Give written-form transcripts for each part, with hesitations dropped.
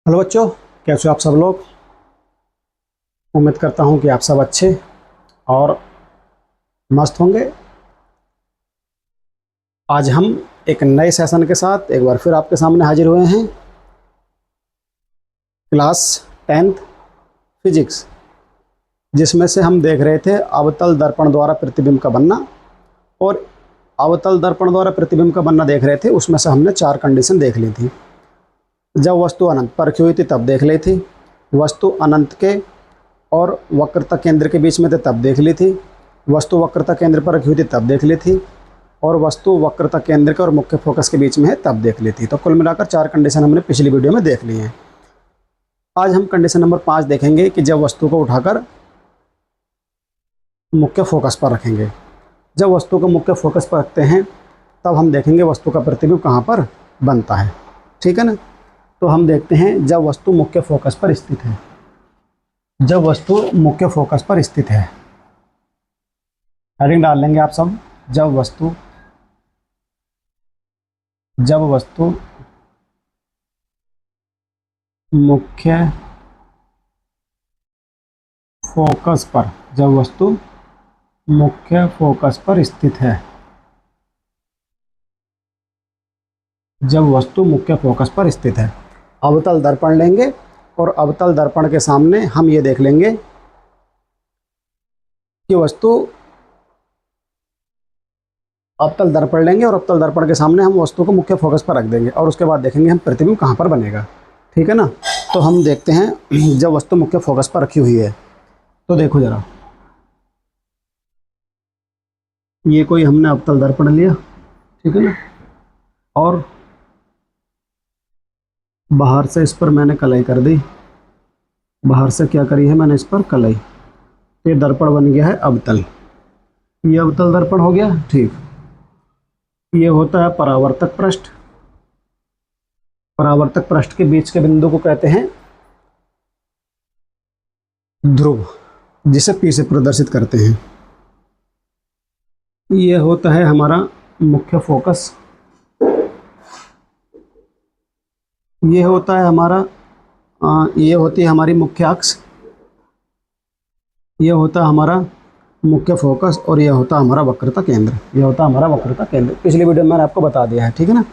Hello बच्चों, कैसे हो आप सब लोग। उम्मीद करता हूँ कि आप सब अच्छे और मस्त होंगे। आज हम एक नए सेशन के साथ एक बार फिर आपके सामने हाजिर हुए हैं। क्लास 10th फिजिक्स, जिसमें से हम देख रहे थे अवतल दर्पण द्वारा प्रतिबिंब का बनना। और अवतल दर्पण द्वारा प्रतिबिंब का बनना देख रहे थे, उसमें से हमने 4 कंडीशन देख ली थी। जब वस्तु अनंत पर रखी हुई थी तब देख ली थी, वस्तु अनंत के और वक्रता केंद्र के बीच में थे तब देख ली थी, वस्तु वक्रता केंद्र पर रखी हुई थी तब देख ली थी, और वस्तु वक्रता केंद्र के और मुख्य फोकस के बीच में है तब देख ली थी। तो कुल मिलाकर 4 कंडीशन हमने पिछली वीडियो में देख ली हैं। आज हम कंडीशन नंबर 5 देखेंगे कि जब वस्तु को उठाकर मुख्य फोकस पर रखेंगे। जब वस्तु को मुख्य फोकस पर रखते हैं तब हम देखेंगे वस्तु का प्रतिबिंब कहाँ पर बनता है। ठीक है ना। तो हम देखते हैं जब वस्तु मुख्य फोकस पर स्थित है। जब वस्तु मुख्य फोकस पर स्थित है, हेडिंग डाल लेंगे आप सब। जब वस्तु मुख्य फोकस पर, जब वस्तु मुख्य फोकस पर स्थित है, जब वस्तु मुख्य फोकस पर स्थित है, अवतल दर्पण लेंगे और अवतल दर्पण के सामने हम ये देख लेंगे कि वस्तु, अवतल दर्पण लेंगे और अवतल दर्पण के सामने हम वस्तु को मुख्य फोकस पर रख देंगे और उसके बाद देखेंगे हम प्रतिबिंब कहाँ पर बनेगा। ठीक है ना। तो हम देखते हैं जब वस्तु मुख्य फोकस पर रखी हुई है तो देखो जरा, ये कोई हमने अवतल दर्पण लिया, ठीक है ना, और बाहर से इस पर मैंने कलाई कर दी। बाहर से क्या करी है मैंने, इस पर कलाई। तो ये दर्पण बन गया है अवतल। ये अवतल दर्पण हो गया। ठीक, ये होता है परावर्तक पृष्ठ। परावर्तक पृष्ठ के बीच के बिंदु को कहते हैं ध्रुव, जिसे P से प्रदर्शित करते हैं। ये होता है हमारा मुख्य फोकस। ये होता है हमारा ये होती है हमारी मुख्य अक्ष। ये होता है हमारा मुख्य फोकस और ये होता है हमारा वक्रता केंद्र। ये होता है हमारा वक्रता केंद्र। पिछली वीडियो में मैंने आपको बता दिया है। ठीक है ना।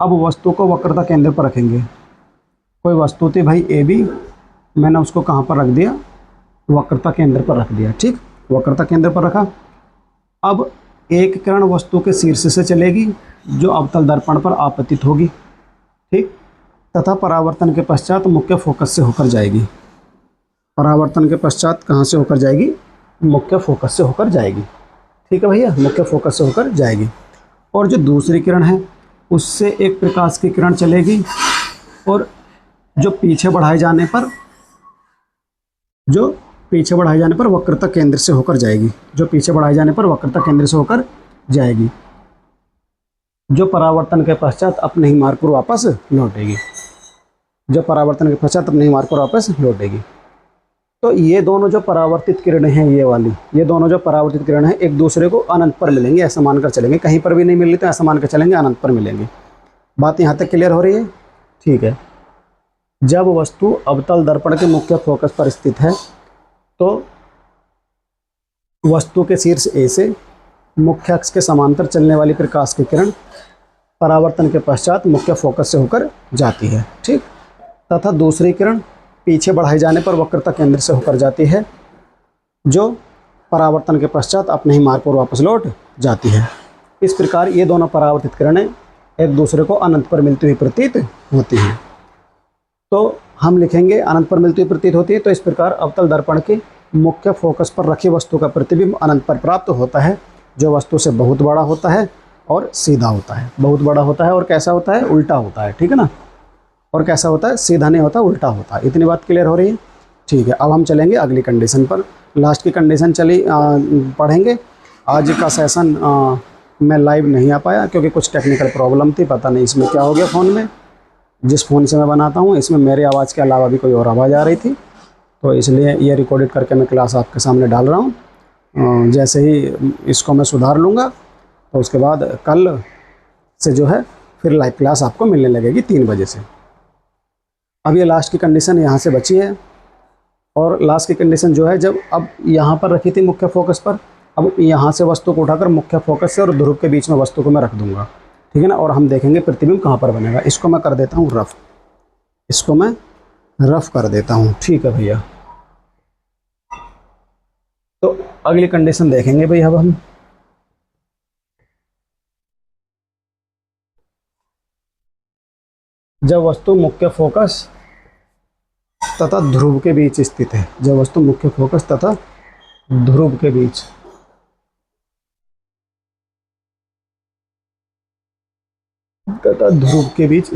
अब वस्तु को वक्रता केंद्र पर रखेंगे। कोई वस्तु थी भाई AB, मैंने उसको कहाँ पर रख दिया, वक्रता केंद्र पर रख दिया। ठीक, वक्रता केंद्र पर रखा। अब एक किरण वस्तु के शीर्ष से चलेगी जो अवतल दर्पण पर आपतित होगी। ठीक, तथा परावर्तन के पश्चात मुख्य फोकस से होकर जाएगी। परावर्तन के पश्चात कहाँ से होकर जाएगी, मुख्य फोकस से होकर जाएगी। ठीक है भैया, मुख्य फोकस से होकर जाएगी। और जो दूसरी किरण है उससे एक प्रकाश की किरण चलेगी और जो पीछे बढ़ाए जाने पर वक्रता केंद्र से होकर जाएगी। जो पीछे बढ़ाए जाने पर वक्रता केंद्र से होकर जाएगी, जो परावर्तन के पश्चात अपने ही मार्ग पर वापस लौटेगी। जो परावर्तन के पश्चात अपने ही मार्ग पर वापस लौटेगी। तो ये दोनों जो परावर्तित किरणें हैं, ये वाली, ये दोनों जो परावर्तित किरणें हैं एक दूसरे को अनंत पर मिलेंगे, ऐसा मानकर चलेंगे। कहीं पर भी नहीं मिल रही तो ऐसा मानकर चलेंगे अनंत पर मिलेंगे। बात यहाँ तक क्लियर हो रही है। ठीक है। जब वस्तु अवतल दर्पण के मुख्य फोकस पर स्थित है तो वस्तु के शीर्ष A से मुख्य अक्ष के समांतर चलने वाली प्रकाश की किरण परावर्तन के पश्चात मुख्य फोकस से होकर जाती है। ठीक, तथा दूसरी किरण पीछे बढ़ाए जाने पर वक्रता केंद्र से होकर जाती है, जो परावर्तन के पश्चात अपने ही मार्ग पर वापस लौट जाती है। इस प्रकार ये दोनों परावर्तित किरणें एक दूसरे को अनंत पर मिलती हुई प्रतीत होती हैं। तो हम लिखेंगे अनंत पर मिलती हुई प्रतीत होती है। तो इस प्रकार अवतल दर्पण के मुख्य फोकस पर रखी वस्तु का प्रतिबिंब अनंत पर प्राप्त होता है, जो वस्तु से बहुत बड़ा होता है और सीधा होता है। बहुत बड़ा होता है और कैसा होता है, उल्टा होता है। ठीक है ना। और कैसा होता है, सीधा नहीं होता, उल्टा होता है। इतनी बात क्लियर हो रही है। ठीक है। अब हम चलेंगे अगली कंडीशन पर। लास्ट की कंडीशन पढ़ेंगे। आज का सेशन मैं लाइव नहीं आ पाया क्योंकि कुछ टेक्निकल प्रॉब्लम थी। पता नहीं इसमें क्या हो गया फ़ोन में। जिस फ़ोन से मैं बनाता हूँ इसमें मेरे आवाज़ के अलावा भी कोई और आवाज़ आ रही थी, तो इसलिए ये रिकॉर्डेड करके मैं क्लास आपके सामने डाल रहा हूँ। जैसे ही इसको मैं सुधार लूँगा तो उसके बाद कल से जो है फिर लाइव क्लास आपको मिलने लगेगी 3 बजे से। अब ये लास्ट की कंडीशन यहाँ से बची है, और लास्ट की कंडीशन जो है, जब अब यहाँ पर रखी थी मुख्य फोकस पर, अब यहाँ से वस्तु को उठाकर मुख्य फोकस से और ध्रुव के बीच में वस्तु को मैं रख दूंगा, ठीक है ना। और हम देखेंगे प्रतिबिंब कहाँ पर बनेगा। इसको मैं कर देता हूँ रफ, इसको मैं रफ कर देता हूँ, ठीक है भैया। तो अगली कंडीशन देखेंगे भाई अब हम। जब वस्तु मुख्य फोकस तथा ध्रुव के बीच स्थित है, जब वस्तु मुख्य फोकस तथा ध्रुव के बीच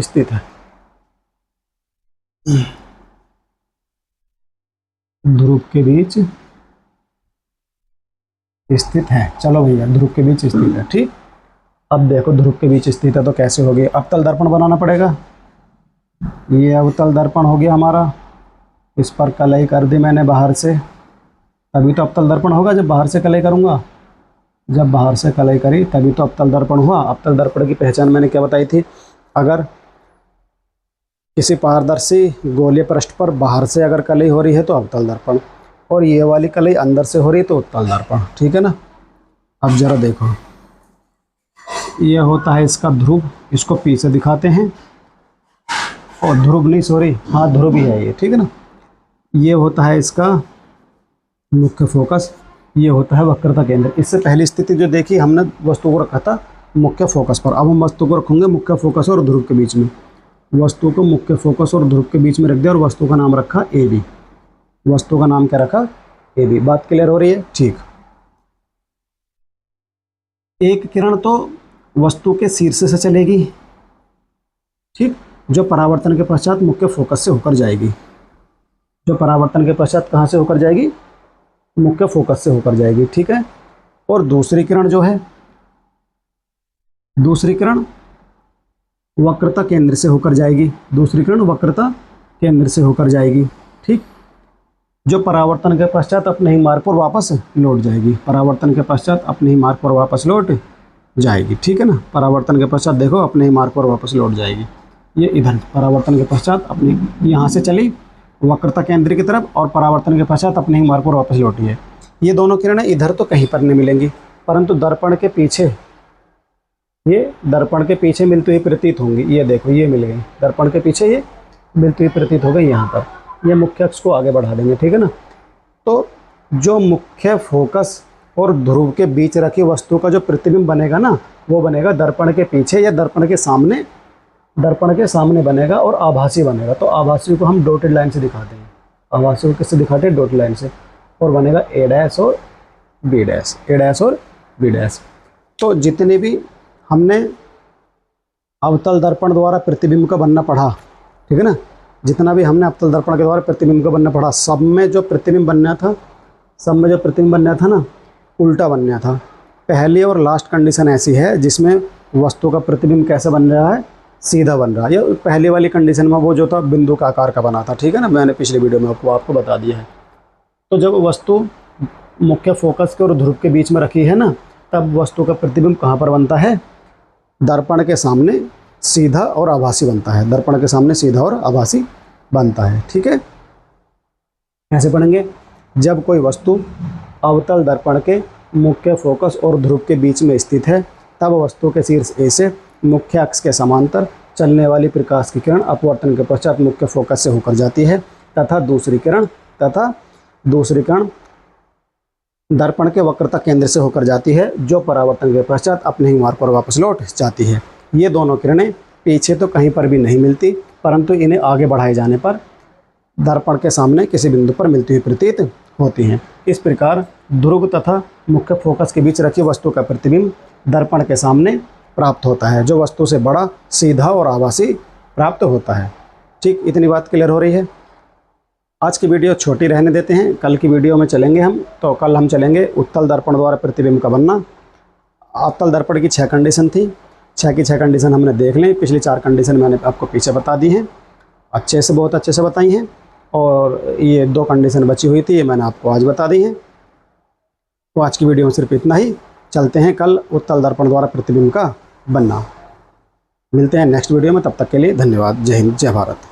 स्थित है, ध्रुव के बीच स्थित है। चलो भैया, ध्रुव के बीच स्थित है, ठीक। अब देखो ध्रुव के बीच स्थित है तो कैसे होगी। अवतल दर्पण बनाना पड़ेगा। ये अवतल दर्पण हो गया हमारा, इस पर कलई कर दी मैंने बाहर से, तभी तो अवतल दर्पण होगा जब बाहर से कलई करूँगा। जब बाहर से कलई करी तभी तो अवतल दर्पण हुआ। अवतल दर्पण की पहचान मैंने क्या बताई थी, अगर किसी पारदर्शी गोलीय पृष्ठ पर बाहर से अगर कलई हो रही है तो अवतल दर्पण, और ये वाली कलई अंदर से हो रही है तो उत्तल दर्पण, ठीक है ना। अब जरा देखो, ये होता है इसका ध्रुव, इसको पीछे दिखाते हैं, और ध्रुव नहीं, सॉरी, हाँ ध्रुव ही है ये, ठीक है ना। ये होता है इसका मुख्य फोकस, ये होता है वक्रता केंद्र। इससे पहली स्थिति जो देखी हमने, वस्तु को रखा था मुख्य फोकस पर। अब हम वस्तु को रखेंगे मुख्य फोकस और ध्रुव के बीच में। वस्तु को मुख्य फोकस और ध्रुव के बीच में रख दिया, और वस्तु का नाम रखा ए बी। वस्तु का नाम क्या रखा, ए बी। बात क्लियर हो रही है, ठीक। एक किरण तो वस्तु के शीर्ष से चलेगी, ठीक, जो परावर्तन के पश्चात मुख्य फोकस से होकर जाएगी। जो परावर्तन के पश्चात कहाँ से होकर जाएगी, मुख्य फोकस से होकर जाएगी, ठीक है। और दूसरी किरण जो है, दूसरी किरण वक्रता केंद्र से होकर जाएगी। दूसरी किरण वक्रता केंद्र से होकर जाएगी, ठीक, जो परावर्तन के पश्चात अपने ही मार्ग पर वापस लौट जाएगी। परावर्तन के पश्चात अपने ही मार्ग पर वापस लौट जाएगी, ठीक है ना। परावर्तन के पश्चात देखो अपने ही मार्ग पर वापस लौट जाएगी। ये इधर परावर्तन के पश्चात अपनी यहाँ से चली वक्रता केंद्र की तरफ, और परावर्तन के पश्चात अपने ही मार्ग पर वापस लौटी है। ये दोनों किरणें इधर तो कहीं पर नहीं मिलेंगी, परंतु दर्पण के पीछे, ये दर्पण के पीछे मिलती हुई प्रतीत होंगी। ये देखो, ये मिल गई दर्पण के पीछे, ये मिलती हुई प्रतीत हो गई यहाँ पर। ये मुख्य अक्ष को आगे बढ़ा देंगे, ठीक है ना। तो जो मुख्य फोकस और ध्रुव के बीच रखी वस्तु का जो प्रतिबिंब बनेगा ना, वो बनेगा दर्पण के पीछे या दर्पण के सामने, दर्पण के सामने बनेगा, और आभासी बनेगा। तो आभासी को हम डॉटेड लाइन से दिखाते हैं। आभासी को किससे दिखाते हैं, डॉटेड लाइन से, और बनेगा ए डैश और बी डैश, ए डैश और बी डैश। तो जितने भी हमने अवतल दर्पण द्वारा प्रतिबिंब का बनना पढ़ा, ठीक है ना, जितना भी हमने अवतल दर्पण के द्वारा प्रतिबिंब का बनना पढ़ा, सब में जो प्रतिबिंब बनना था, सब में जो प्रतिबिंब बनना था ना, उल्टा बनना था। पहली और लास्ट कंडीशन ऐसी है जिसमें वस्तु का प्रतिबिंब कैसे बन रहा है, सीधा बन रहा है। या पहली वाली कंडीशन में वो जो था बिंदु का आकार का बना था, ठीक है ना, मैंने पिछली वीडियो में आपको बता दिया है। तो जब वस्तु मुख्य फोकस के और ध्रुव के बीच में रखी है ना, तब वस्तु का प्रतिबिंब कहाँ पर बनता है, दर्पण के सामने सीधा और आभासी बनता है। दर्पण के सामने सीधा और आभासी बनता है, ठीक है। कैसे पढ़ेंगे, जब कोई वस्तु अवतल दर्पण के मुख्य फोकस और ध्रुव के बीच में स्थित है, तब वस्तु के शीर्ष ए से मुख्य अक्ष के समांतर चलने वाली प्रकाश की किरण अपवर्तन के पश्चात मुख्य फोकस से होकर जाती है, तथा दूसरी किरण दर्पण के वक्रता केंद्र से होकर जाती है, जो परावर्तन के पश्चात अपने ही मार्ग पर वापस लौट जाती है। ये दोनों किरणें पीछे तो कहीं पर भी नहीं मिलती, परंतु इन्हें आगे बढ़ाए जाने पर दर्पण के सामने किसी बिंदु पर मिलती हुई प्रतीत होती हैं। इस प्रकार ध्रुव तथा मुख्य फोकस के बीच रखी वस्तु का प्रतिबिंब दर्पण के सामने प्राप्त होता है, जो वस्तु से बड़ा, सीधा और आभासी प्राप्त होता है। ठीक, इतनी बात क्लियर हो रही है। आज की वीडियो छोटी रहने देते हैं, कल की वीडियो में चलेंगे हम। तो कल हम चलेंगे उत्तल दर्पण द्वारा प्रतिबिंब का बनना। अवतल दर्पण की 6 कंडीशन थी, 6 की 6 कंडीशन हमने देख ली। पिछली 4 कंडीशन मैंने आपको पीछे बता दी हैं, अच्छे से, बहुत अच्छे से बताई हैं। और ये 2 कंडीशन बची हुई थी, ये मैंने आपको आज बता दी हैं। तो आज की वीडियो में सिर्फ इतना ही। चलते हैं कल उत्तल दर्पण द्वारा प्रतिबिंब का बनना। मिलते हैं नेक्स्ट वीडियो में, तब तक के लिए धन्यवाद। जय हिंद, जय भारत।